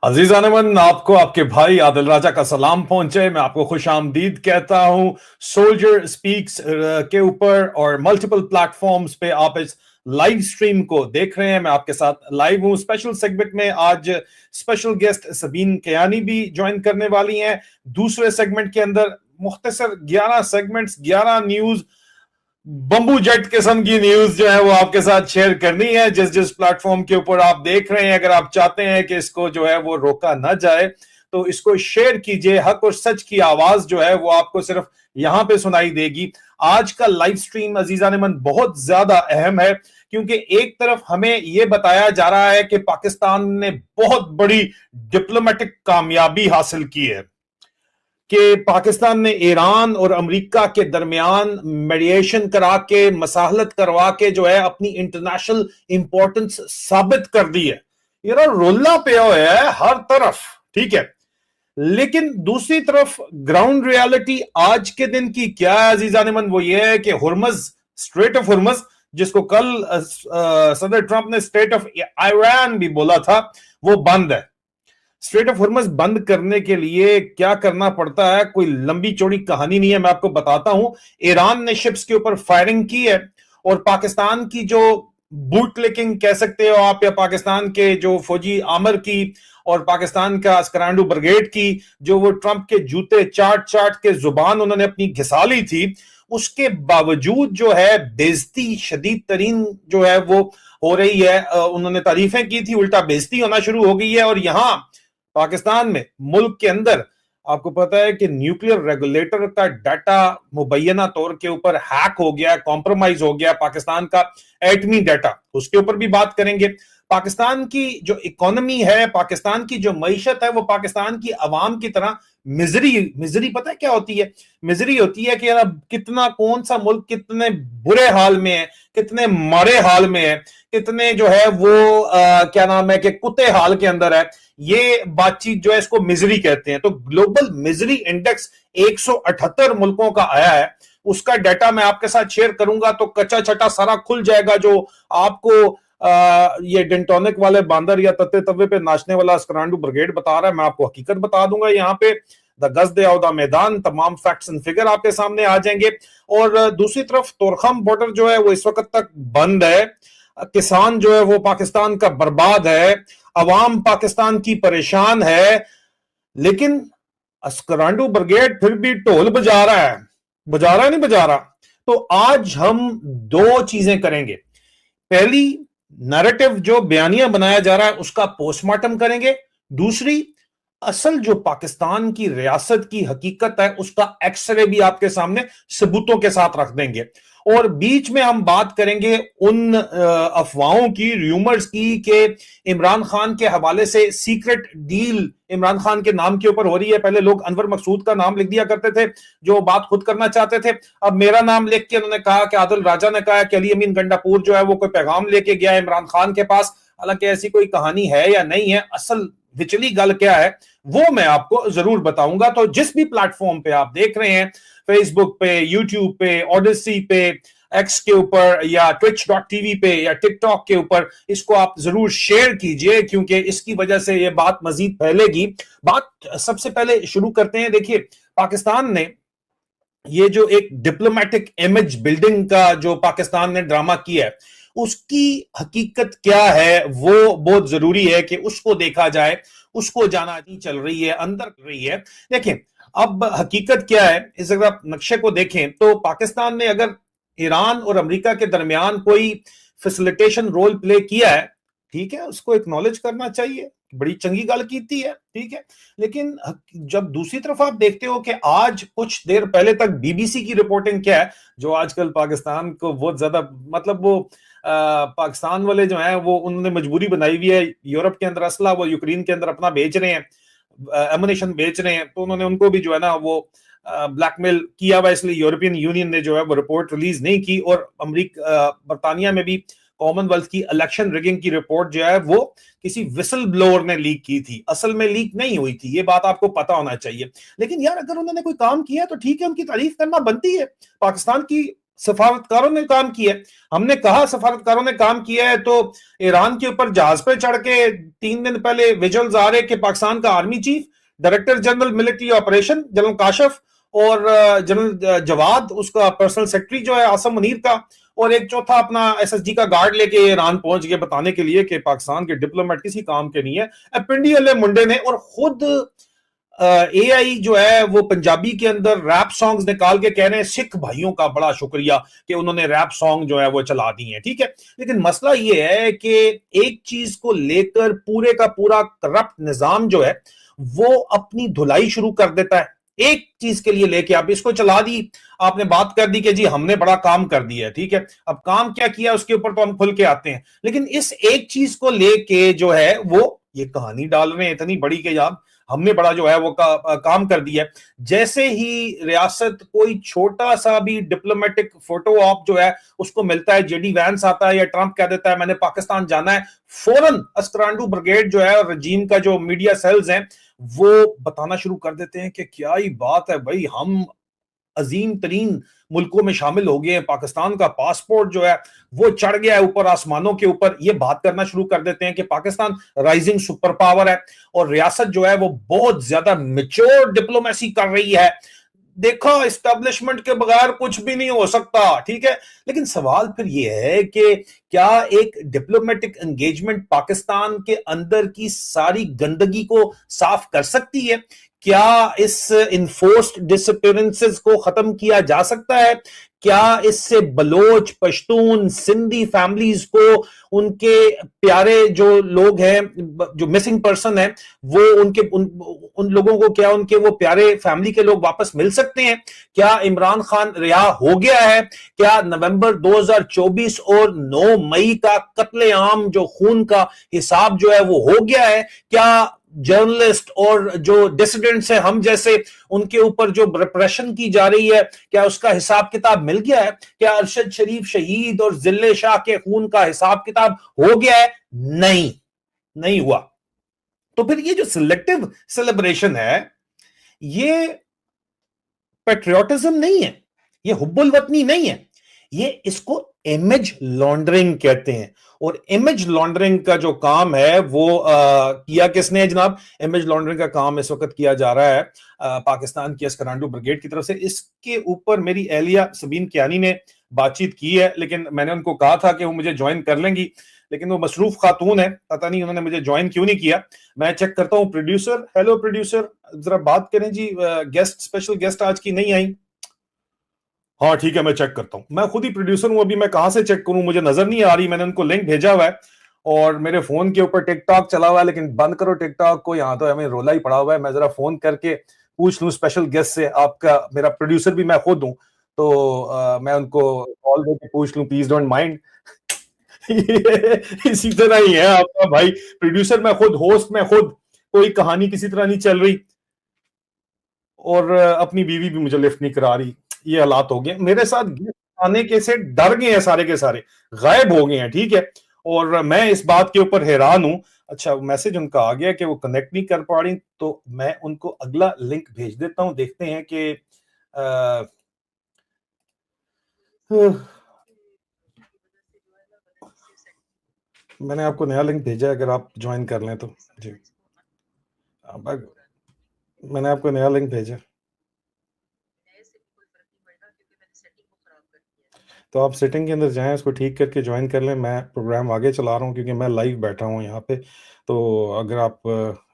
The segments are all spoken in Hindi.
अजीजान अमन, आपको आपके भाई आदिल राजा का सलाम पहुंचे। मैं आपको खुश आमदीद कहता हूं। सोल्जर स्पीक्स के ऊपर और मल्टीपल प्लेटफॉर्म्स पे आप इस लाइव स्ट्रीम को देख रहे हैं। मैं आपके साथ लाइव हूं। स्पेशल सेगमेंट में आज स्पेशल गेस्ट सबीन कयानी भी ज्वाइन करने वाली हैं। दूसरे सेगमेंट के अंदर मुख्तसर 11 सेगमेंट्स, 11 न्यूज, बम्बू जेट किस्म की न्यूज जो है वो आपके साथ शेयर करनी है। जिस जिस प्लेटफॉर्म के ऊपर आप देख रहे हैं, अगर आप चाहते हैं कि इसको जो है वो रोका ना जाए तो इसको शेयर कीजिए। हक और सच की आवाज जो है वो आपको सिर्फ यहां पे सुनाई देगी। आज का लाइव स्ट्रीम अजीजान मन बहुत ज्यादा अहम है, क्योंकि एक तरफ हमें यह बताया जा रहा है कि पाकिस्तान ने बहुत बड़ी डिप्लोमेटिक कामयाबी हासिल की है कि पाकिस्तान ने ईरान और अमेरिका के दरमियान मेडिएशन करा के, मसाहलत करवा के जो है अपनी इंटरनेशनल इंपॉर्टेंस साबित कर दी है। ये रोला पे है हर तरफ, ठीक है। लेकिन दूसरी तरफ ग्राउंड रियलिटी आज के दिन की क्या है अजीजान मन, वो ये है कि हुर्मज, स्ट्रेट ऑफ हुर्मज, जिसको कल सदर ट्रंप ने स्टेट ऑफ आयरन भी बोला था, वो बंद है। स्ट्रेट ऑफ हॉर्मज बंद करने के लिए क्या करना पड़ता है, कोई लंबी चौड़ी कहानी नहीं है, मैं आपको बताता हूं। ईरान ने शिप्स के ऊपर फायरिंग की है और पाकिस्तान की जो बूट क्लिकिंग कह सकते हो आप, या पाकिस्तान के जो फौजी आमर की और पाकिस्तान का स्करांडू ब्रिगेड की जो वो ट्रंप के जूते चाट चाट के जुबान उन्होंने अपनी घिसा ली थी, उसके बावजूद जो है बेइज्जती शदीद तरीन जो है वो हो रही है। उन्होंने तारीफें की थी, उल्टा बेइज्जती होना शुरू हो गई है। और यहां पाकिस्तान में, मुल्क के अंदर, आपको पता है कि न्यूक्लियर रेगुलेटर का डाटा मुबैना तौर के ऊपर हैक हो गया, कॉम्प्रोमाइज हो गया। पाकिस्तान का एटमी डाटा, उसके ऊपर भी बात करेंगे। पाकिस्तान की जो इकोनॉमी है, पाकिस्तान की जो मईशत है, वो पाकिस्तान की आवाम की तरह मिजरी पता है क्या होती है? मिजरी होती है कि यार कितना, कौन सा मुल्क कितने बुरे हाल में है, कितने मारे हाल में है, कितने जो है वो क्या नाम है कि कुत्ते हाल के अंदर है। ये बातचीत जो है इसको मिजरी कहते हैं। तो ग्लोबल मिजरी इंडेक्स 178 मुल्कों का आया है। उसका डाटा मैं आपके साथ शेयर करूंगा तो कच्चा छटा सारा खुल जाएगा। जो आपको ये डेंटोनिक वाले बांदर या तत्ते तवे पे नाचने वाला स्करांडू ब्रिगेड बता रहा है, मैं आपको हकीकत बता दूंगा। यहाँ पे द गज़द औदा मैदान, तमाम फैक्ट्स एंड फिगर आपके सामने आ जाएंगे। और दूसरी तरफ तोरखम बॉर्डर जो है वो इस वक्त तक बंद है। किसान जो है वो पाकिस्तान का बर्बाद है, अवाम पाकिस्तान की परेशान है, लेकिन अस्करांडू ब्रिगेड फिर भी ढोल बजा रहा है। बजा रहा है, नहीं बजा रहा। तो आज हम दो चीजें करेंगे। पहली, नैरेटिव जो बयानिया बनाया जा रहा है उसका पोस्टमार्टम करेंगे। दूसरी, असल जो पाकिस्तान की रियासत की हकीकत है उसका एक्सरे भी आपके सामने सबूतों के साथ रख देंगे। और बीच में हम बात करेंगे उन अफवाहों की, र्यूमर्स की, कि इमरान खान के हवाले से सीक्रेट डील इमरान खान के नाम के ऊपर हो रही है। पहले लोग अनवर मकसूद का नाम लिख दिया करते थे जो बात खुद करना चाहते थे, अब मेरा नाम लिख के उन्होंने कहा कि आदिल राजा ने कहा कि अली अमीन गंडापुर जो है वो कोई पैगाम लेके गया इमरान खान के पास। हालांकि ऐसी कोई कहानी है या नहीं है, असल विचली गल क्या है वो मैं आपको जरूर बताऊंगा। तो जिस भी प्लेटफॉर्म पे आप देख रहे हैं, फेसबुक पे, यूट्यूब पे, ऑडिसी पे, एक्स के ऊपर, या twitch.tv पे, या टिकटॉक के ऊपर, इसको आप जरूर शेयर कीजिए, क्योंकि इसकी वजह से ये बात मजीद फैलेगी। बात सबसे पहले शुरू करते हैं। देखिए, पाकिस्तान ने ये जो एक डिप्लोमेटिक इमेज बिल्डिंग का जो पाकिस्तान ने ड्रामा किया है, उसकी हकीकत क्या है वो बहुत जरूरी है कि उसको देखा जाए, उसको जाना नहीं चल रही है, अंदर कर रही है। देखें अब हकीकत क्या है, इस अगर आप नक्शे को देखें तो पाकिस्तान ने अगर ईरान और अमेरिका के दरमियान कोई फैसिलिटेशन रोल प्ले किया है, ठीक है, उसको एक्नॉलेज करना चाहिए, बड़ी चंगी गल की है, ठीक है। लेकिन जब दूसरी तरफ आप देखते हो कि आज कुछ देर पहले तक बीबीसी की रिपोर्टिंग क्या है, जो आजकल पाकिस्तान को बहुत ज्यादा, मतलब वो पाकिस्तान वाले जो हैं वो उन्होंने मजबूरी बनाई हुई है। यूरोप के अंदर असला वो यूक्रेन के अंदर अपना बेच रहे हैं, एमुनेशन बेच रहे हैं, तो उन्होंने उनको भी जो है ना वो ब्लैकमेल किया हुआ, इसलिए यूरोपियन यूनियन ने जो है वो रिपोर्ट रिलीज नहीं की। और अमेरिका, बरतानिया में भी कॉमनवेल्थ की इलेक्शन रिगिंग की रिपोर्ट जो है वो किसी विसल ब्लोअर ने लीक की थी, असल में लीक नहीं हुई थी, ये बात आपको पता होना चाहिए। लेकिन यार अगर उन्होंने कोई काम किया तो ठीक है, उनकी तारीफ करना बनती है। पाकिस्तान की सफारतकारों ने काम किया है। हमने कहा सफारतकारों ने काम किया है, तो ईरान के ऊपर जहाज पे चढ़ के 3 दिन पहले विजुअल्स आ रहे कि पाकिस्तान का army chief, director general military operation general Kashif और जनरल जवाद, उसका पर्सनल सेक्रेटरी जो है आसम मुनीर का, और एक चौथा अपना एसएसजी का गार्ड लेके ईरान पहुंच गए बताने के लिए कि पाकिस्तान के डिप्लोमेट किसी काम के नहीं है। पिंडी वाले मुंडे ने, और खुद एआई जो है वो पंजाबी के अंदर रैप सॉन्ग्स निकाल के कह रहे हैं सिख भाइयों का बड़ा शुक्रिया कि उन्होंने रैप सॉन्ग जो है वो चला दिए हैं। ठीक है, लेकिन मसला ये है कि एक चीज को लेकर पूरे का पूरा करप्ट निजाम जो है वो अपनी धुलाई शुरू कर देता है। एक चीज के लिए लेके आप इसको चला दी, आपने बात कर दी कि जी हमने बड़ा काम कर दिया है। ठीक है, अब काम क्या किया उसके ऊपर तो हम खुल के आते हैं, लेकिन इस एक चीज को लेके जो है वो ये कहानी डाल रहे हैं इतनी बड़ी कि यार हमने बड़ा जो है वो काम कर दिया है। जैसे ही रियासत कोई छोटा सा भी डिप्लोमेटिक फोटो ऑप जो है उसको मिलता है, जेडी वैंस आता है या ट्रंप कह देता है मैंने पाकिस्तान जाना है, फौरन अस्त्रांडू ब्रिगेड जो है और रजीम का जो मीडिया सेल्स हैं वो बताना शुरू कर देते हैं कि क्या ही बात है भाई, हम अजीम तरीन मुल्कों में शामिल हो गए हैं, पाकिस्तान का पासपोर्ट जो है वो चढ़ गया है ऊपर आसमानों के ऊपर। ये बात करना शुरू कर देते हैं कि पाकिस्तान राइजिंग सुपर पावर है और रियासत जो है वो बहुत ज्यादा मेच्योर डिप्लोमेसी कर रही है। देखो एस्टेब्लिशमेंट के बगैर कुछ भी नहीं हो सकता। ठीक है, लेकिन सवाल फिर ये है कि क्या एक डिप्लोमेटिक एंगेजमेंट पाकिस्तान के अंदर की सारी गंदगी को साफ कर सकती है? क्या इस इन्फोर्स्ड डिसअपीयरेंसेस को खत्म किया जा सकता है? क्या इससे बलोच, पश्तून, सिंधी फैमिलीज को उनके प्यारे जो लोग हैं, जो मिसिंग पर्सन है, वो उनके उन लोगों को क्या उनके वो प्यारे फैमिली के लोग वापस मिल सकते हैं? क्या इमरान खान रिहा हो गया है? क्या नवंबर 2024 और 9 मई का कत्लेआम जो खून का हिसाब जो है वो हो गया है? क्या जर्नलिस्ट और जो डिसिडेंट्स हैं हम जैसे, उनके ऊपर जो रिप्रेशन की जा रही है, क्या उसका हिसाब किताब मिल गया है? क्या अरशद शरीफ शहीद और जिल्ले शाह के खून का हिसाब किताब हो गया है? नहीं, नहीं हुआ। तो फिर ये जो सिलेक्टिव सेलिब्रेशन है ये पेट्रियोटिज्म नहीं है, ये हुब्बुल वतनी नहीं है, ये इसको इमेज लॉन्ड्रिंग कहते हैं। और इमेज लॉन्ड्रिंग का जो काम है वो किया किसने जनाब? इमेज लॉन्ड्रिंग का काम इस वक्त किया जा रहा है पाकिस्तान की अस्करांडू ब्रिगेड की तरफ से। इसके ऊपर मेरी एहलिया सबीन कियानी ने बातचीत की है, लेकिन मैंने उनको कहा था कि वो मुझे ज्वाइन कर लेंगी, लेकिन वो मसरूफ खातून है, पता नहीं उन्होंने मुझे ज्वाइन क्यों नहीं किया। मैं चेक करता हूं। प्रोड्यूसर, हेलो प्रोड्यूसर, जरा बात करें जी। गेस्ट, स्पेशल गेस्ट आज की नहीं आई। हाँ ठीक है, मैं चेक करता हूँ। मैं खुद ही प्रोड्यूसर हूँ, अभी मैं कहां से चेक करूं, मुझे नजर नहीं आ रही। मैंने उनको लिंक भेजा हुआ है और मेरे फोन के ऊपर टिकटॉक चला हुआ है, लेकिन बंद करो टिकटॉक को, यहाँ तो हमें रोला ही पड़ा हुआ है। मैं जरा फोन करके पूछ लूं स्पेशल गेस्ट से। आपका, मेरा प्रोड्यूसर भी मैं खुद हूँ, तो मैं उनको कॉल करके पूछ लूं, प्लीज डोंट माइंड। इसी तरह ही है आपका भाई, प्रोड्यूसर मैं खुद, होस्ट मैं खुद, कोई कहानी किसी तरह नहीं चल रही और अपनी बीवी भी मुझे लिफ्ट नहीं करा रही। ये हालात हो गए मेरे साथ। गेस्ट आने के से डर गए हैं सारे के सारे, गायब हो गए हैं। ठीक है, और मैं इस बात के ऊपर हैरान हूं। अच्छा, मैसेज उनका आ गया कि वो कनेक्ट नहीं कर पा रही, तो मैं उनको अगला लिंक भेज देता हूं। देखते हैं कि मैंने आपको नया लिंक भेजा है, अगर आप ज्वाइन कर लें तो। जी, मैंने आपको नया लिंक भेजा, तो आप सेटिंग के अंदर जाएं, उसको ठीक करके ज्वाइन कर लें। मैं प्रोग्राम आगे चला रहा हूं क्योंकि मैं लाइव बैठा हूं यहाँ पे, तो अगर आप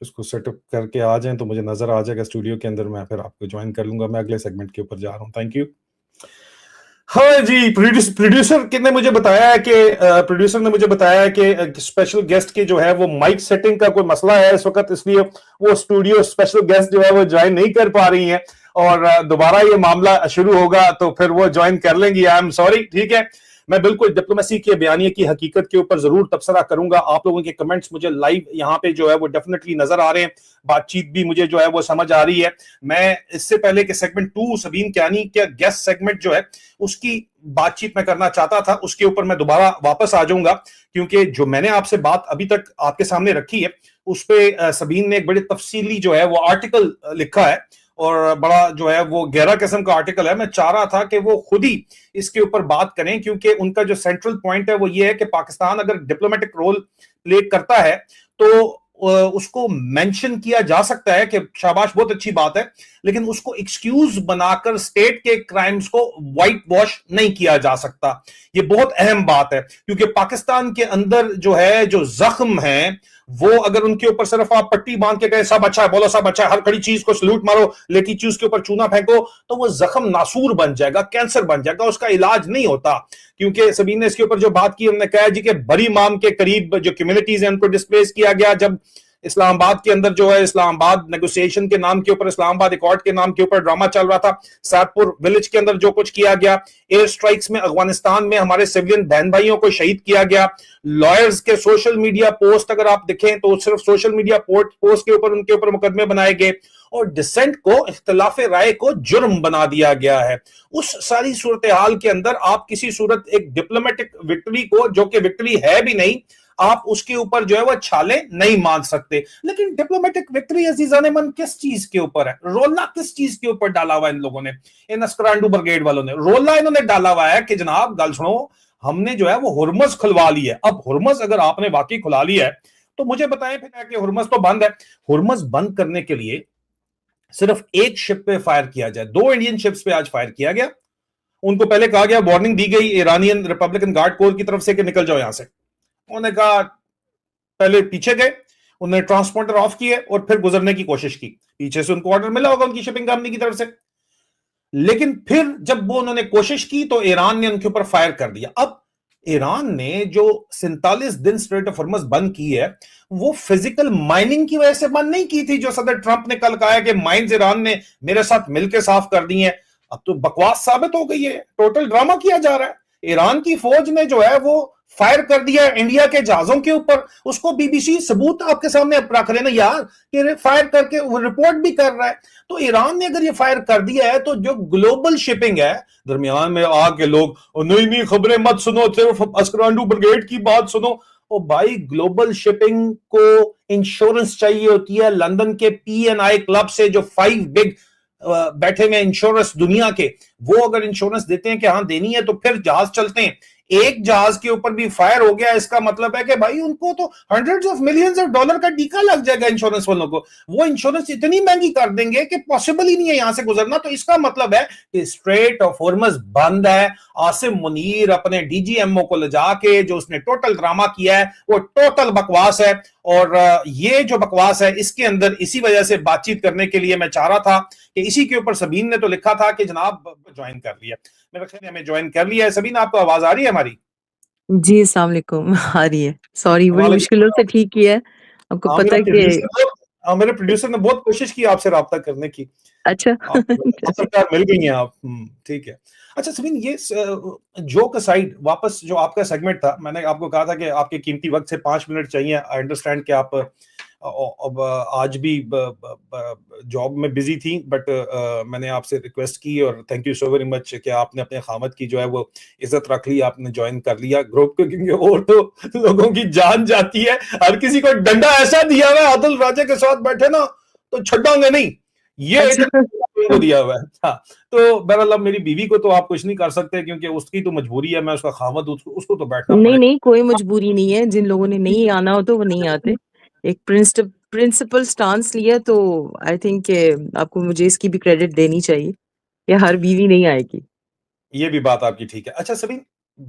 इसको सेटअप करके आ जाएं तो मुझे नजर आ जाएगा स्टूडियो के अंदर, मैं फिर आपको ज्वाइन कर लूंगा। मैं अगले सेगमेंट के ऊपर जा रहा हूँ। Thank you. हाँ जी, प्रोड्यूसर ने मुझे बताया है कि प्रोड्यूसर ने मुझे बताया है कि स्पेशल गेस्ट की जो है वो माइक सेटिंग का कोई मसला है इस वक्त, इसलिए वो स्टूडियो स्पेशल गेस्ट जो है वो ज्वाइन नहीं कर पा रही हैं, और दोबारा ये मामला शुरू होगा तो फिर वो ज्वाइन कर लेंगी। I am sorry. ठीक है, मैं बिल्कुल डिप्लोमेसी के बयानिए की हकीकत के ऊपर जरूर तबसरा करूंगा। आप लोगों के कमेंट्स मुझे लाइव यहाँ पे जो है वो डेफिनेटली नजर आ रहे हैं, बातचीत भी मुझे जो है वो समझ आ रही है। मैं इससे पहले कि सेगमेंट 2 सबीन कियानी के गेस्ट सेगमेंट जो है उसकी बातचीत मैं करना चाहता था, उसके ऊपर मैं दोबारा वापस आ जाऊंगा, क्योंकि जो मैंने आपसे बात अभी तक आपके सामने रखी है उस पे सबीन ने एक बड़ी तफसीली जो है वो आर्टिकल लिखा है, और बड़ा जो है वो गहरा किस्म का आर्टिकल है। मैं चाह रहा था कि वो खुद ही इसके ऊपर बात करें, क्योंकि उनका जो सेंट्रल पॉइंट है वो ये है कि पाकिस्तान अगर डिप्लोमेटिक रोल प्ले करता है तो उसको मेंशन किया जा सकता है कि शाबाश, बहुत अच्छी बात है, लेकिन उसको एक्सक्यूज बनाकर स्टेट के क्राइम्स को व्हाइट वॉश नहीं किया जा सकता। ये बहुत अहम बात है, क्योंकि पाकिस्तान के अंदर जो है, जो जख्म है, वो अगर उनके ऊपर सिर्फ आप पट्टी बांध के कहे सब अच्छा है, बोलो सब अच्छा है, हर खड़ी चीज को सल्यूट मारो, लेटी चीज के ऊपर चूना फेंको, तो वो जख्म नासूर बन जाएगा, कैंसर बन जाएगा, उसका इलाज नहीं होता। क्योंकि सबीन ने इसके ऊपर जो बात की, उन्होंने कहा जी कि बरी इमाम के करीब जो कम्युनिटीज हैं उनको डिस्प्लेस किया गया। जब इस्लामाबाद के अंदर जो है, इस्लामाबाद नेगोशिएशन के नाम के ऊपर, इस्लामाबाद अकॉर्ड के नाम के ऊपर ड्रामा चल रहा था, सादपुर विलेज के अंदर जो कुछ किया गया, एयर स्ट्राइक्स में अफगानिस्तान में हमारे सिविलियन बहन भाइयों को शहीद किया गया, लॉयर्स के सोशल मीडिया पोस्ट अगर आप देखें तो सिर्फ सोशल मीडिया पोस्ट के ऊपर उनके ऊपर मुकदमे बनाए गए, और डिसेंट को, इख्तिलाफ राय को जुर्म बना दिया गया है। उस सारी सूरत हाल के अंदर आप किसी सूरत एक डिप्लोमेटिक विक्ट्री को, जो कि विक्ट्री है भी नहीं, आप उसके ऊपर जो है वो छाले नहीं मान सकते। लेकिन डिप्लोमेटिक विक्ट्री अजीजान मन किस चीज के ऊपर है, रोला किस चीज के ऊपर डाला हुआ है इन लोगों ने, इन अस्करांडू ब्रिगेड वालों ने रोला इन्होंने डाला हुआ है कि जनाब गल सुनो, हमने जो है वो हुर्मस खुलवा ली है। अब हुर्मस अगर आपने वाकई खुला लिया है तो मुझे बताएं फिर कि हुर्मस तो बंद है। हुर्मस बंद करने के लिए सिर्फ एक शिप पे फायर किया जाए, 2 इंडियन शिप्स पे आज फायर किया गया। उनको पहले कहा गया, वार्निंग दी गई ईरानियन रिपब्लिकन गार्ड कोर की तरफ से कि निकल जाओ यहां से। उन्होंने कहा, पहले पीछे गए, उन्होंने ट्रांसपोंडर ऑफ किए और फिर गुजरने की कोशिश की। पीछे से उनको ऑर्डर मिला होगा उनकी शिपिंग कंपनी की तरफ से, लेकिन फिर जब वो उन्होंने कोशिश की तो ईरान ने उनके ऊपर फायर कर दिया। अब ईरान ने जो 47 दिन स्ट्रेट ऑफ हॉर्मज़ बंद की है, वो फिजिकल माइनिंग की वजह से बंद नहीं की थी, जो सदर ट्रंप ने कल कहा है कि माइंस ईरान ने मेरे साथ मिलकर साफ कर दी हैं। अब तो बकवास साबित हो गई है, टोटल ड्रामा किया जा रहा है। ईरान की फौज ने जो है वो फायर कर दिया इंडिया के जहाजों के ऊपर, उसको बीबीसी सबूत आपके सामने रख रहे ना यार, कि फायर करके वो रिपोर्ट भी कर रहा है। तो ईरान ने अगर ये फायर कर दिया है तो जो ग्लोबल शिपिंग है, दरमियान में आके लोग नहीं नहीं खबरें मत सुनो, सिर्फ अस्करांडू ब्रिगेड की बात सुनो। ओ भाई, ग्लोबल शिपिंग को इंश्योरेंस चाहिए होती है। लंदन के P&I क्लब से जो 5 बिग बैठे हुए इंश्योरेंस दुनिया के, वो अगर इंश्योरेंस देते हैं कि हाँ देनी है, तो फिर जहाज चलते हैं। एक जहाज के ऊपर भी फायर हो गया, इसका मतलब है कि भाई उनको तो hundreds of millions of dollar का टीका लग जाएगा इंश्योरेंस वालों को। वो इंश्योरेंस इतनी महंगी कर देंगे कि पॉसिबल ही नहीं है यहां से गुजरना। तो इसका मतलब है कि स्ट्रेट ऑफ हॉर्मज़ बंद है। आसिम मुनीर अपने DGMO को ले जाके जो उसने टोटल ड्रामा किया है वो टोटल बकवास है। और ये जो बकवास है, इसके अंदर इसी वजह से बातचीत करने के लिए मैं चाह रहा था कि इसी के ऊपर सबीन ने तो लिखा था कि जनाब ज्वाइन कर लिया, मेरे ख्याल में हमें ज्वाइन कर लिया है। सबीन, आपको आवाज आ रही है हमारी? जी, अस्सलाम वालेकुम। आ रही है। सॉरी, बड़ी वालेकुम मुश्किलों से सलाम। ठीक किया है। आपको हाँ, पता है कि मेरे प्रोड्यूसर ने बहुत कोशिश की आपसे राब्ता करने की। अच्छा। आप चलिए। आखिरकार मिल गई हैं आप। ठीक है। अच्छा सबीन, ये जोक असाइड, वापस जो आपका सेगमेंट था, मैंने आपको कहा था कि आपके कीमती वक्त से 5 मिनट चाहिए। आई अंडरस्टैंड कि आप अब आज भी जॉब में बिजी थी, बट मैंने आपसे रिक्वेस्ट की और thank you so very much कि आपने अपने खामत की जो है वो इज्जत रख ली, आपने ज्वाइन कर लिया ग्रुप को, क्योंकि और तो लोगों की जान जाती है। हर किसी को डंडा ऐसा दिया हुआ है, आदिल राजा के साथ बैठे ना तो छड़ांगे नहीं, ये अच्छा। को दिया हुआ है। हाँ, तो बहरहाल अब मेरी बीवी को तो आप कुछ नहीं कर सकते, क्योंकि उसकी तो मजबूरी है, मैं उसका खामद, उसको तो बैठना नहीं, पड़ेगा। नहीं, कोई मजबूरी नहीं है। जिन लोगों ने नहीं आना हो तो वो नहीं आते। एक प्रिंसिपल स्टांस लिया तो आई थिंक कि आपको मुझे इसकी भी क्रेडिट देनी चाहिए कि हर बीवी नहीं आएगी। ये भी बात आपकी ठीक है। अच्छा सबीन,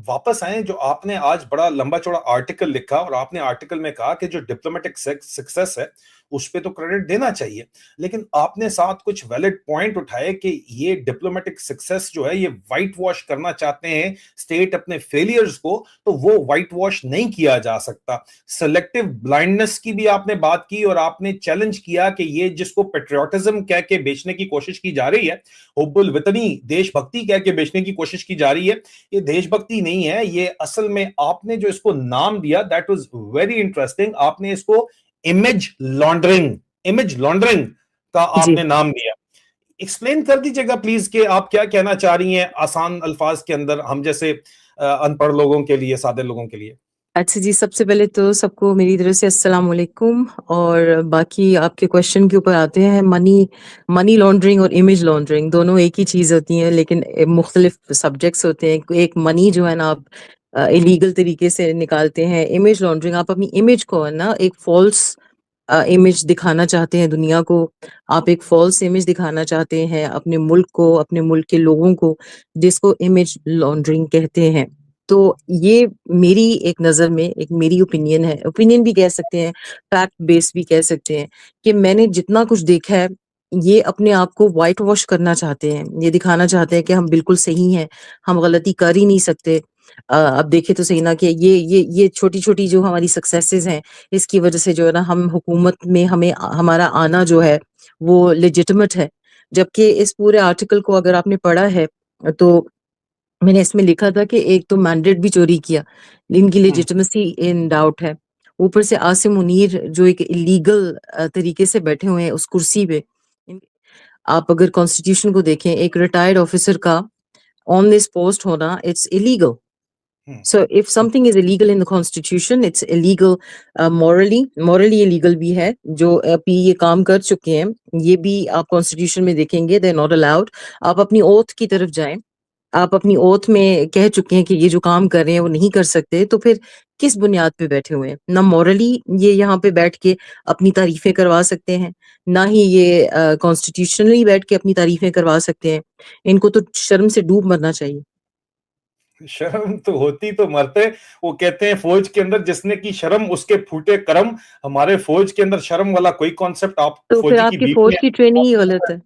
वापस आए, जो आपने आज बड़ा लंबा चौड़ा आर्टिकल लिखा और आपने आर्टिकल में कहा कि जो डिप्लोमेटिक सक्सेस है उस पे तो क्रेडिट देना चाहिए, लेकिन आपने साथ कुछ वैलिड पॉइंट उठाए कि ये डिप्लोमेटिक सक्सेस जो है ये व्हाइट वॉश करना चाहते हैं स्टेट अपने फेलियर्स को, तो वो व्हाइट वॉश नहीं किया जा सकता। सेलेक्टिव ब्लाइंडनेस की भी आपने बात की और आपने चैलेंज किया कि ये जिसको पेट्रियोटिज्म कह के बेचने की कोशिश की जा रही है, हुब्बुल वतनी, देशभक्ति कह के बेचने की कोशिश की जा रही है, ये देशभक्ति नहीं है। ये असल में आपने जो इसको नाम दिया, दैट वाज वेरी इंटरेस्टिंग। आपने इसको इमेज लॉन्ड्रिंग का जी। आपने नाम दिया। एक्सप्लेन कर दीजिएगा प्लीज कि आप क्या कहना चाह रही हैं आसान अल्फाज के अंदर, हम जैसे अनपढ़ लोगों के लिए, सादे लोगों के लिए। अच्छा जी, सबसे पहले तो सबको मेरी तरफ से अस्सलाम वालेकुम। और बाकी आपके क्वेश्चन के ऊपर आते हैं। मनी लॉन्ड्रिंग और इमेज लॉन्ड्रिंग दोनों एक ही चीज़ होती हैं, लेकिन मुख्तलिफ सब्जेक्ट्स होते हैं। एक मनी जो है ना, आप इलीगल तरीके से निकालते हैं। इमेज लॉन्ड्रिंग, आप अपनी इमेज को है ना एक फॉल्स इमेज दिखाना चाहते हैं दुनिया को। आप एक फॉल्स इमेज दिखाना चाहते हैं अपने मुल्क को, अपने मुल्क के लोगों को, जिसको इमेज लॉन्ड्रिंग कहते हैं। तो ये मेरी एक नज़र में एक मेरी ओपिनियन है, ओपिनियन भी कह सकते हैं, फैक्ट बेस्ड भी कह सकते हैं, कि मैंने जितना कुछ देखा है, ये अपने आप को व्हाइट वॉश करना चाहते हैं। ये दिखाना चाहते हैं कि हम बिल्कुल सही हैं, हम गलती कर ही नहीं सकते। अब देखें तो सही ना कि ये छोटी-छोटी जो हमारी सक्सेसेस हैं, इसकी वजह से जो है ना हम हुकूमत में हमारा आना जो है वो लेजिटिमेट है। जबकि इस पूरे आर्टिकल को अगर आपने पढ़ा है, तो मैंने इसमें लिखा था कि एक तो मैंडेट भी चोरी किया, इनकी हम्म, लेजिटिमेसी इन डाउट है। ऊपर से आसिम मुनीर जो एक इलीगल तरीके से बैठे हुए हैं उस कुर्सी पे। इन आप अगर कॉन्स्टिट्यूशन को देखें, एक रिटायर्ड ऑफिसर का ऑन दिस पोस्ट होना, it's illegal. Hmm, So if something is illegal in the constitution, it's illegal morally illegal भी है। जो अभी ये काम कर चुके हैं, ये भी आप कॉन्स्टिट्यूशन में देखेंगे, they're not allowed। आप अपनी ओथ की तरफ जाएं। आप अपनी ओथ में कह चुके हैं कि ये जो काम कर रहे हैं वो नहीं कर सकते, तो फिर किस बुनियाद पे बैठे हुए हैं? ना मॉरली ये यहाँ पे बैठ के अपनी तारीफें करवा सकते हैं, ना ही ये कॉन्स्टिट्यूशनली बैठ के अपनी तारीफें करवा सकते हैं। इनको तो शर्म से डूब मरना चाहिए। शर्म तो होती तो मरते। वो कहते हैं फौज के अंदर जिसने की शर्म उसके फूटे करम। हमारे फौज के अंदर शर्म वाला कोई कॉन्सेप्ट आप तो फिर फौजी की आपकी बीवी फौज में। की ट्रेनिंग ही गलत है।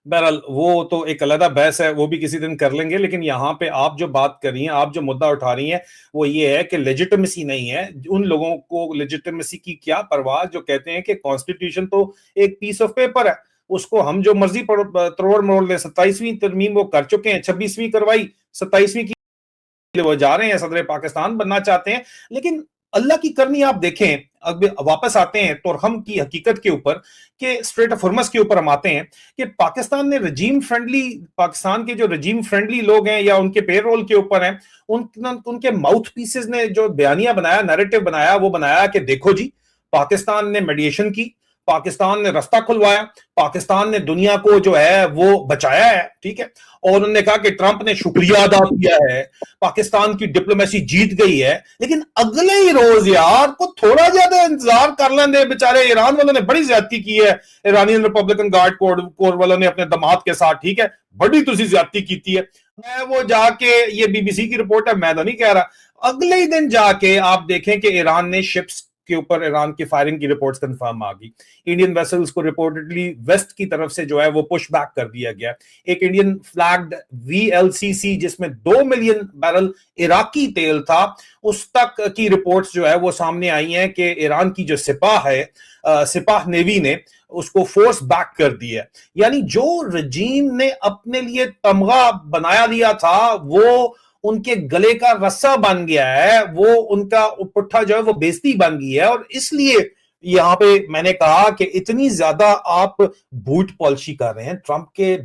बहरहाल वो तो एक अलग बहस है, वो भी किसी दिन कर लेंगे। लेकिन यहाँ पे आप जो बात कर रही हैं, आप जो मुद्दा उठा रही हैं, वो ये है कि लेजिटिमेसी नहीं है। उन लोगों को लेजिटिमेसी की क्या परवाह जो कहते हैं कि कॉन्स्टिट्यूशन तो एक पीस ऑफ पेपर है, उसको हम जो मर्जी तरोड़ मरोड़ ले। 27वीं तरमीम वो कर चुके हैं, 26वीं करवाई, 27वीं की वो जा रहे हैं, सदर पाकिस्तान बनना चाहते हैं। लेकिन अल्लाह की करनी आप देखें, अब वापस आते हैं तो हम की हकीकत के ऊपर, कि स्ट्रेट ऑफ हॉर्मस के ऊपर हम आते हैं कि पाकिस्तान ने रजीम फ्रेंडली, पाकिस्तान के जो रजीम फ्रेंडली लोग हैं या उनके पेरोल के ऊपर हैं, उनके माउथ पीसेस ने जो बयानिया बनाया, नैरेटिव बनाया, वो बनाया कि देखो जी, पाकिस्तान ने मेडिएशन की, पाकिस्तान ने रास्ता खुलवाया, पाकिस्तान ने दुनिया को जो है वो बचाया है, ठीक है। और उन्होंने कहा कि ट्रंप ने शुक्रिया अदा किया है, पाकिस्तान की डिप्लोमेसी जीत गई है। लेकिन अगले ही रोज यार को थोड़ा ज्यादा इंतजार कर लेंगे, बेचारे ईरान वालों ने बड़ी ज्यादती की है, ईरानियन रिपब्लिकन गार्ड कोर वालों ने अपने दामाद के साथ, ठीक है, बड़ी तुसी ज्यादती की है। मैं वो जाके, ये बीबीसी की रिपोर्ट है, मैं तो नहीं कह रहा, अगले ही दिन जाके आप देखें कि ईरान ने शिप्स के ऊपर ईरान की फायरिंग की रिपोर्ट्स कंफर्म आ गई। इंडियन वेसल्स को रिपोर्टेडली वेस्ट की तरफ से जो है वो पुश बैक कर दिया गया। एक इंडियन फ्लैग्ड वीएलसीसी जिसमें 2 मिलियन बैरल इराकी तेल था, उस तक की रिपोर्ट्स जो है वो सामने आई हैं कि ईरान की जो सिपाह है, सिपाह नेवी ने उसको फोर्स बैक कर दिया। यानी जो रजीम ने अपने लिए तमगा बनाया दिया था, वो उनके गले का रस्सा बन गया है, वो उनका पुट्ठा जो है वो बेइज्जती बन गई है। और इसलिए यहां पे मैंने कहा कि इतनी ज्यादा आप बूट पॉलिशी कर रहे हैं, ट्रंप के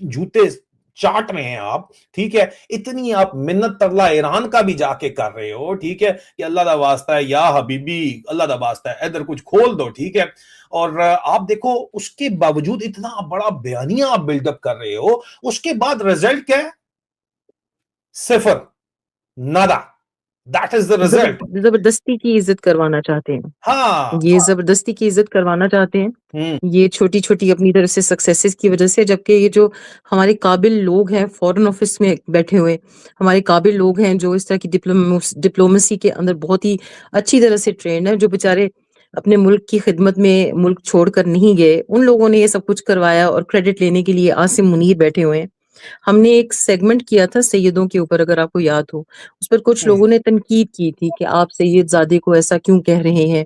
जूते चाट रहे हैं आप, ठीक है, इतनी आप मिन्नत तरला ईरान का भी जाके कर रहे हो, ठीक है, कि अल्लाह दा वास्ता है या हबीबी, अल्लाह दा वास्ता है इधर कुछ खोल दो, ठीक है। और आप देखो उसके बावजूद इतना बड़ा बयानिया आप बिल्डअप कर रहे हो, उसके बाद रिजल्ट क्या है? सिफर, नादा। That is the result. जबरदस्ती की इज्जत करवाना चाहते हैं। हाँ, ये जबरदस्ती की इज्जत करवाना चाहते हैं। हम्म, ये छोटी-छोटी अपनी तरफ से सक्सेसेस की वजह से, जबकि ये जो हमारे काबिल लोग हैं फॉरेन ऑफिस में बैठे हुए, हमारे काबिल लोग हैं जो इस तरह की डिप्लोमेसी के अंदर बहुत ही अच्छी तरह से ट्रेंड है, जो बेचारे अपने मुल्क की खिदमत में मुल्क छोड़कर नहीं गए, उन लोगों ने ये सब कुछ करवाया और क्रेडिट लेने के लिए आसिम मुनीर बैठे हुए हैं। हमने एक सेगमेंट किया था सैयदों के ऊपर, अगर आपको याद हो। उस पर कुछ हम्म, लोगों ने तनकीद की थी कि आप सैयदजादे को ऐसा क्यों कह रहे हैं?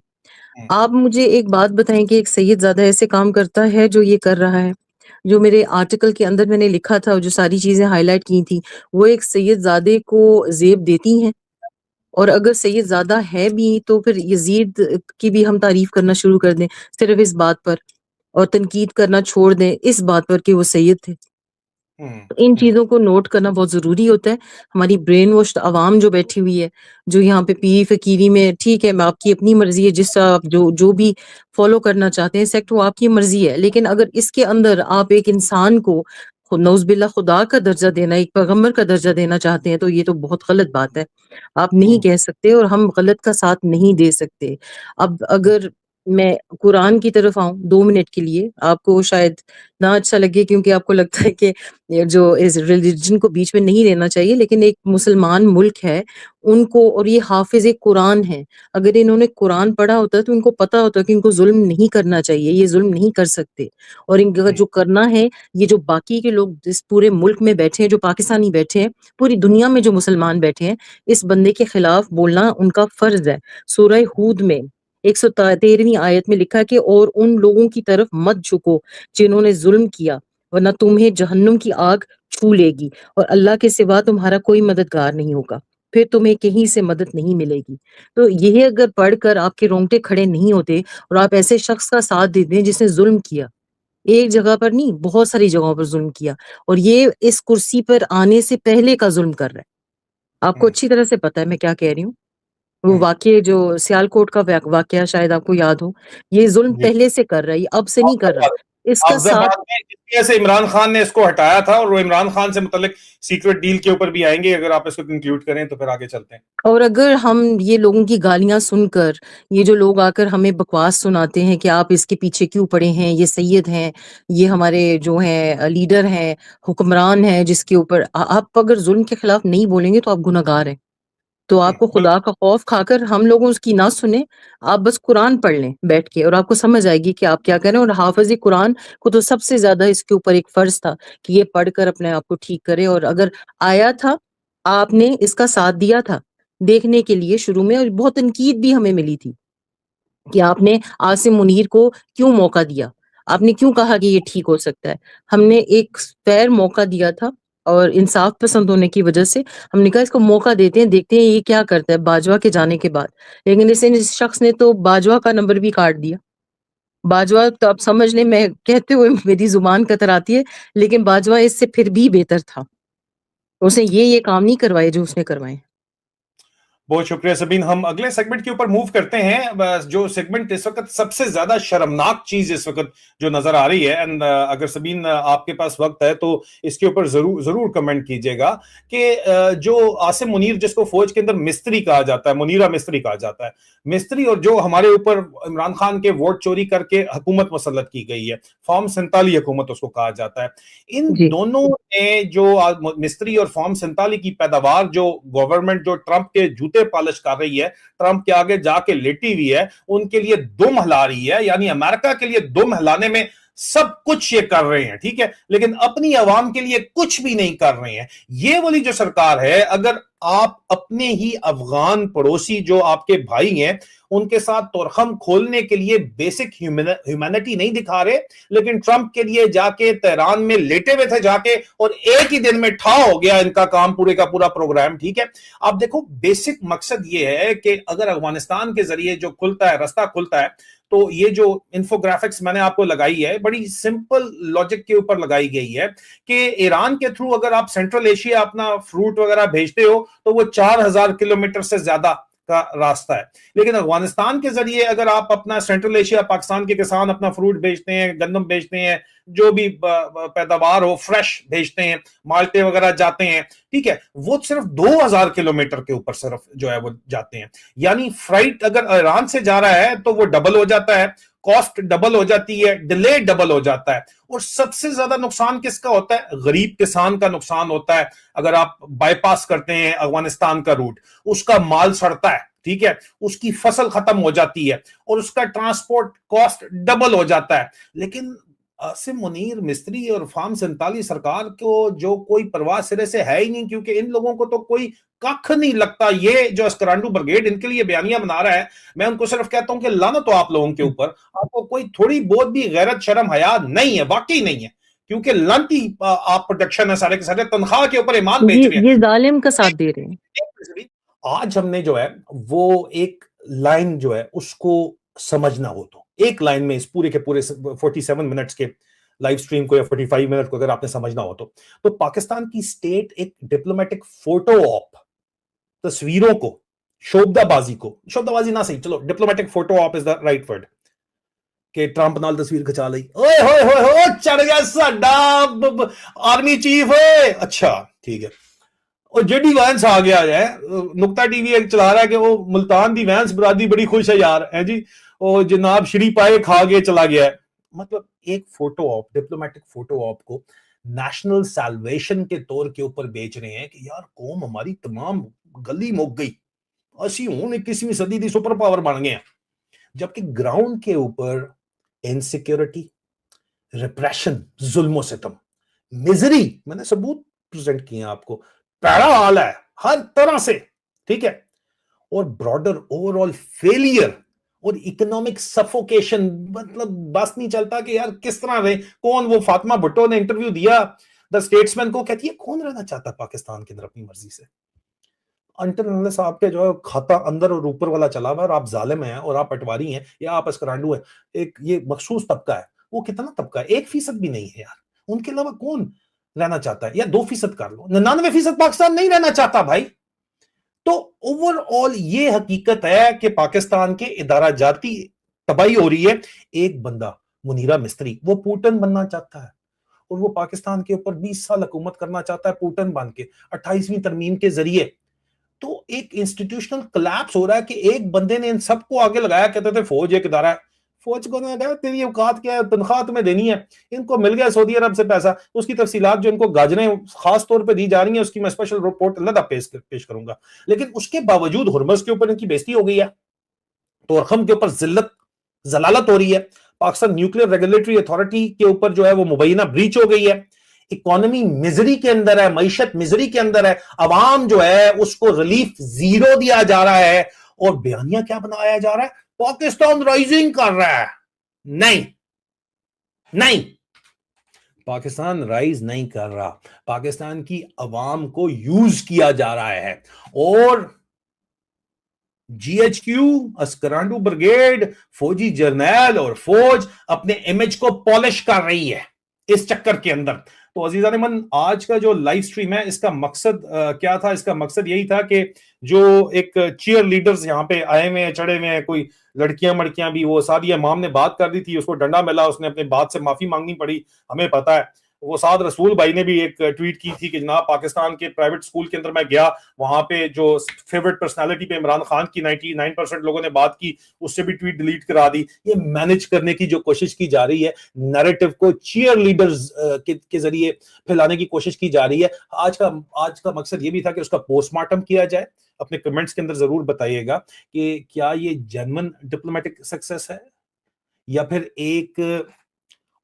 हम्म, आप मुझे एक बात बताएँ कि एक सैयदज़ादा ऐसे काम करता है जो ये कर रहा है? जो मेरे आर्टिकल के अंदर मैंने लिखा था और जो सारी चीज़ें हाइलाइट की थी, वो एक सैयदज़ादे को ज़ेब देती हैं? और अगर सैयदज़ादा है भी तो फिर यज़ीद की भी हम तारीफ़ करना शुरू कर दें, सिर्फ़ इस बात पर, और तनकीद करना छोड़ दें इस बात पर कि वो सैयद थे? इन हम्म, चीज़ों को नोट करना बहुत ज़रूरी होता है। हमारी ब्रेन वॉश्ड अवाम जो बैठी हुई है, जो यहाँ पे पीर फ़कीरी में ठीक है, मैं आपकी अपनी मर्ज़ी है, जिस आप जो भी फ़ॉलो करना चाहते हैं सेक्ट वो आपकी मर्ज़ी है। लेकिन अगर इसके अंदर आप एक इंसान को नऊज़-बिल्लाह खुदा का दर्जा देना, एक पैगम्बर का दर्जा देना चाहते हैं, तो ये तो बहुत गलत बात है। आप नहीं हम्म, कह सकते और हम गलत का साथ नहीं दे सकते। अब अगर मैं कुरान की तरफ आऊँ 2 मिनट के लिए, आपको शायद ना अच्छा लगे क्योंकि आपको लगता है कि ये जो इस रिलीजन को बीच में नहीं लेना चाहिए, लेकिन एक मुसलमान मुल्क है, उनको और ये हाफ़िज़ कुरान हैं। अगर इन्होंने कुरान पढ़ा होता तो इनको पता होता कि इनको ज़ुल्म नहीं करना चाहिए, ये ज़ुल्म नहीं कर सकते और इनका हम्म, जो करना है, ये जो बाकी के लोग जिस पूरे मुल्क में बैठे हैं, जो पाकिस्तानी बैठे हैं, पूरी दुनिया में जो मुसलमान बैठे हैं, इस बंदे के खिलाफ बोलना उनका फ़र्ज़ है। सूरह हूद में 113वीं आयत में लिखा है कि और उन लोगों की तरफ मत झुको, जिन्होंने ज़ुल्म किया, वरना तुम्हें जहन्नुम की आग छू लेगी और अल्लाह के सिवा तुम्हारा कोई मददगार नहीं होगा। फिर तुम्हें कहीं से मदद नहीं मिलेगी। तो यही अगर पढ़कर आपके रोंगटे खड़े नहीं होते और आप ऐसे शख्स का साथ देते हैं जिसने ज़ुल्म किया, एक जगह पर नहीं, बहुत सारी जगहों पर ज़ुल्म किया और ये इस कुर्सी पर आने से पहले का ज़ुल्म कर रहा है। आपको हम्म, अच्छी तरह से पता है मैं क्या कह रही हूँ। वो हम्म। वाक़ये जो सियालकोट का वाक़या शायद आपको याद हो, ये ज़ुल्म जी। पहले से कर रहा है, ये अब से नहीं कर रहा। इसका साथ अब्ज़ाबाद में जिस वजह से इमरान खान ने इसको हटाया था और वो इमरान खान से मुतल्लिक सीक्रेट डील के ऊपर भी आएंगे, अगर आप इसको कंक्लूड करें तो फिर आगे चलते हैं। और अगर हम ये लोगों की गालियाँ सुनकर, ये जो लोग आकर हमें बकवास सुनाते हैं कि आप इसके पीछे क्यों पड़े हैं, ये सैयद हैं, ये हमारे जो हैं लीडर हैं, हुक्मरान हैं जिसके ऊपर आप अगर ज़ुल्म के खिलाफ नहीं बोलेंगे तो आप गुनहगार हैं। तो आपको खुदा बिल्कुल। का खौफ खाकर हम लोगों उसकी ना सुने, आप बस कुरान पढ़ लें बैठ के और आपको समझ आएगी कि आप क्या कर रहे हैं और हाफ़िज़ कुरान को तो सबसे ज़्यादा इसके ऊपर एक फ़र्ज़ था कि ये पढ़कर अपने आप को ठीक करे और अगर आया था, आपने इसका साथ दिया था, देखने के लिए शुरू में और बहुत तनकीद भी हमें मिली थी कि आपने आसिम मुनीर को क्यों मौका दिया? आपने क्यों कहा कि ये ठीक हो सकता है? हमने एक फ़ेयर मौका दिया था और इंसाफ पसंद होने की वजह से हमने कहा इसको मौका देते हैं, देखते हैं ये क्या करता है बाजवा के जाने के बाद। लेकिन इस शख्स ने तो बाजवा का नंबर भी काट दिया। बाजवा तो आप समझ लें मैं कहते हुए मेरी ज़ुबान कतराती है, लेकिन बाजवा इससे फिर भी बेहतर था। उसने ये काम नहीं करवाए जो उसने करवाए। बहुत शुक्रिया सबीन। हम अगले सेगमेंट के ऊपर मूव करते हैं। बस जो सेगमेंट इस वक्त सबसे ज्यादा शर्मनाक चीज इस वक्त जो नजर आ रही है, एंड अगर सबीन आपके पास वक्त है तो इसके ऊपर जरूर जरूर कमेंट कीजिएगा कि जो आसिम मुनीर जिसको फौज के अंदर मिस्त्री कहा जाता है, मुनीरा मिस्त्री कहा जाता है, मिस्त्री, और जो हमारे ऊपर इमरान खान के वोट चोरी करके हुकूमत मुसल्लत की गई है, फॉर्म 47 हुकूमत उसको कहा जाता है, इन जी, दोनों ने जो मिस्त्री और फॉर्म 47 की पैदावार जो गवर्नमेंट जो ट्रंप के जूते पॉलिश कर रही है, ट्रंप के आगे जाके लेटी हुई है, उनके लिए दुम हिला रही है, यानी अमेरिका के लिए दुम हिलाने में सब कुछ ये कर रहे हैं, ठीक है, लेकिन अपनी आवाम के लिए कुछ भी नहीं कर रहे हैं। ये वाली जो सरकार है, अगर आप अपने ही अफगान पड़ोसी जो आपके भाई हैं उनके साथ तोरखम खोलने के लिए बेसिक ह्यूमैनिटी नहीं दिखा रहे, लेकिन ट्रंप के लिए जाके तेहरान में लेटे हुए थे जाके, और एक ही दिन में ठा हो गया इनका काम, पूरे का पूरा प्रोग्राम, ठीक है। आप देखो, बेसिक मकसद ये है कि अगर अफगानिस्तान के जरिए जो खुलता है, रास्ता खुलता है, तो ये जो इंफोग्राफिक्स मैंने आपको लगाई है, बड़ी सिंपल लॉजिक के ऊपर लगाई गई है कि ईरान के थ्रू अगर आप सेंट्रल एशिया अपना फ्रूट वगैरह भेजते हो तो वो 4000 किलोमीटर से ज्यादा का रास्ता है, लेकिन अफगानिस्तान के जरिए अगर आप अपना सेंट्रल एशिया, पाकिस्तान के किसान अपना फ्रूट बेचते हैं, गंदम बेचते हैं, जो भी पैदावार हो फ्रेश भेजते हैं, माल्टे वगैरह जाते हैं, ठीक है, वो सिर्फ 2000 किलोमीटर के ऊपर सिर्फ जो है वो जाते हैं। यानी फ्राइट अगर ईरान से जा रहा है तो वो डबल हो जाता है, कॉस्ट डबल हो जाती है, डिले डबल हो जाता है, और सबसे ज्यादा नुकसान किसका होता है? गरीब किसान का नुकसान होता है। अगर आप बाईपास करते हैं अफगानिस्तान का रूट, उसका माल सड़ता है, ठीक है, उसकी फसल खत्म हो जाती है और उसका ट्रांसपोर्ट कॉस्ट डबल हो जाता है। लेकिन आसिम मुनीर मिस्त्री और फार्म 47 सरकार को जो कोई परवाह सिरे से है ही नहीं, क्योंकि इन लोगों को तो कोई कख नहीं लगता। ये जो अस्करांडू ब्रिगेड इनके लिए बयानियां बना रहा है, मैं उनको सिर्फ कहता हूं कि लानत तो आप लोगों के ऊपर, आपको कोई थोड़ी बहुत भी गैरत शर्म हया नहीं है, वाकई नहीं है, क्योंकि लानती आप प्रोटेक्शन है, सारे के सारे तनख्वाह के ऊपर ईमान बेच रहे ये ज़ालिम का साथ दे रहे हैं। हैं। आज हमने जो है वो एक लाइन जो है उसको समझना हो, तो एक लाइन में इस पूरे के पूरे 47 मिनट्स के लाइव स्ट्रीम को या 45 मिनट को अगर आपने समझना हो तो पाकिस्तान की स्टेट एक डिप्लोमेटिक फोटो ऑप, तस्वीरों को, शोबदाबाजी ना सही, चलो diplomatic photo op is the right word, कि ट्रंप नाल तस्वीर खचा ली, ओए होए होए होए चढ़ गया साडा आर्मी चीफ है, अच्छा ठीक है। और जेडी वैंस आ गया है, नुक्ता टीवी एक चला रहा है कि वो मुल्तान दी वैंस बरादरी बड़ी खुश है यार, है जी, वो जनाब श्री पाए खा के चला गया है। मतलब एक photo op, diplomatic photo op को नेशनल सैल्वेशन के तौर के ऊपर बेच रहे हैं कि यार कौम हमारी तमाम गली मुक गई, असी हूं 21वीं सदी दी सुपर पावर बन गए हैं, जबकि ग्राउंड के ऊपर इनसिक्योरिटी, रिप्रेशन, जुल्म सितम, मिजरी, मैंने सबूत प्रेजेंट किए हैं आपको, पैरा हाल है हर तरह से, ठीक है, और ब्रॉडर ओवरऑल फेलियर और इकोनॉमिक सफोकेशन, मतलब बस नहीं चलता कि यार किस तरह रहे। कौन, वो फातिमा भुट्टो ने इंटरव्यू दिया द स्टेट्समैन को, कहती है कौन रहना चाहता है पाकिस्तान के अंदर अपनी मर्जी से, अंटर साहब के जो है खाता अंदर और ऊपर वाला चला हुआ है, और आप जालिम हैं और आप पटवारी हैं या आप अस्करांडू हैं, एक ये मखसूस तबका है, वो कितना तबका है, 1% भी नहीं है यार, उनके अलावा कौन रहना चाहता है, या 2% कर लो, 99% पाकिस्तान नहीं रहना चाहता भाई। तो ओवरऑल ये हकीकत है कि पाकिस्तान के इदारा जाती तबाही हो रही है। एक बंदा मुनीरा मिस्त्री, वो पुतिन बनना चाहता है और वो पाकिस्तान के ऊपर 20 साल हुकूमत करना चाहता है पुतिन बन के 28वीं तरमीम के जरिए। तो एक इंस्टीट्यूशनल कोलैप्स हो रहा है कि एक बंदे ने इन सबको आगे लगाया, कहते थे फौज एक इदारा है, फौज को ना तेरी औकात क्या है, तनख्वाह तुम्हें देनी है, इनको मिल गया सऊदी अरब से पैसा, उसकी तफसीलात जो इनको गाजरें खास तौर पे दी जा रही हैं उसकी मैं स्पेशल रिपोर्ट अलग पेश करूंगा, लेकिन उसके बावजूद हुर्मस के ऊपर इनकी बेइज्जती हो गई है, तोरखम के ऊपर जलालत हो रही है, पाकिस्तान न्यूक्लियर रेगुलेटरी अथॉरिटी के ऊपर जो है वो मुबैना ब्रीच हो गई है, इकोनॉमी मिजरी के अंदर है, मईशत मिजरी के अंदर है, अवाम जो है उसको रिलीफ जीरो दिया जा रहा है, और बयानिया क्या बनाया जा रहा है, पाकिस्तान राइजिंग कर रहा है। नहीं नहीं, पाकिस्तान राइज नहीं कर रहा, पाकिस्तान की अवाम को यूज किया जा रहा है, और जीएचक्यू, अस्करांडू ब्रिगेड, फौजी जर्नैल और फौज अपने इमेज को पॉलिश कर रही है इस चक्कर के अंदर। तो अजीज़ान मन, आज का जो लाइव स्ट्रीम है इसका मकसद क्या था? इसका मकसद यही था कि जो एक चीयर लीडर्स यहाँ पे आए हुए हैं, चढ़े हुए हैं, कोई लड़कियां मड़कियां भी, वो सादिया इमाम ने बात कर दी थी, उसको डंडा मिला, उसने अपने बात से माफी मांगनी पड़ी, हमें पता है। वो साद रसूल भाई ने भी एक ट्वीट की थी कि जनाब पाकिस्तान के प्राइवेट स्कूल के अंदर मैं गया, वहां पे जो फेवरेट पर्सनालिटी पे इमरान खान की 99% लोगों ने बात की, उससे भी ट्वीट डिलीट करा दी। ये मैनेज करने की जो कोशिश की जा रही है, नैरेटिव को चीयर लीडर्स के जरिए फैलाने की कोशिश की जा रही है। आज का मकसद ये भी था कि उसका पोस्टमार्टम किया जाए। अपने कमेंट्स के अंदर जरूर बताइएगा कि क्या ये जेन्युइन डिप्लोमेटिक सक्सेस है या फिर एक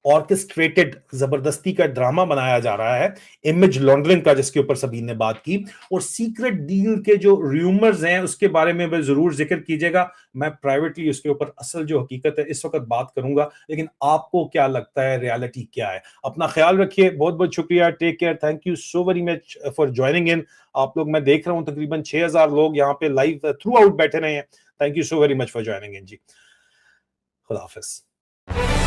ऑर्केस्ट्रेटेड जबरदस्ती का ड्रामा बनाया जा रहा है, इमेज लॉन्ड्रिंग का, जिसके ऊपर सबीन ने बात की, और सीक्रेट डील के जो रूमर्स हैं उसके बारे में भी जरूर जिक्र कीजिएगा। मैं प्राइवेटली उसके ऊपर असल जो हकीकत है इस वक्त बात करूंगा, लेकिन आपको क्या लगता है, रियलिटी क्या है? अपना ख्याल रखिए, बहुत बहुत शुक्रिया, take care, thank you so very much for joining in. आप लोग, मैं देख रहा हूं तकरीबन 6000 लोग यहाँ पे लाइव थ्रू आउट बैठे रहे हैं। Thank you so very much for joining in जी। खुदा हाफिज।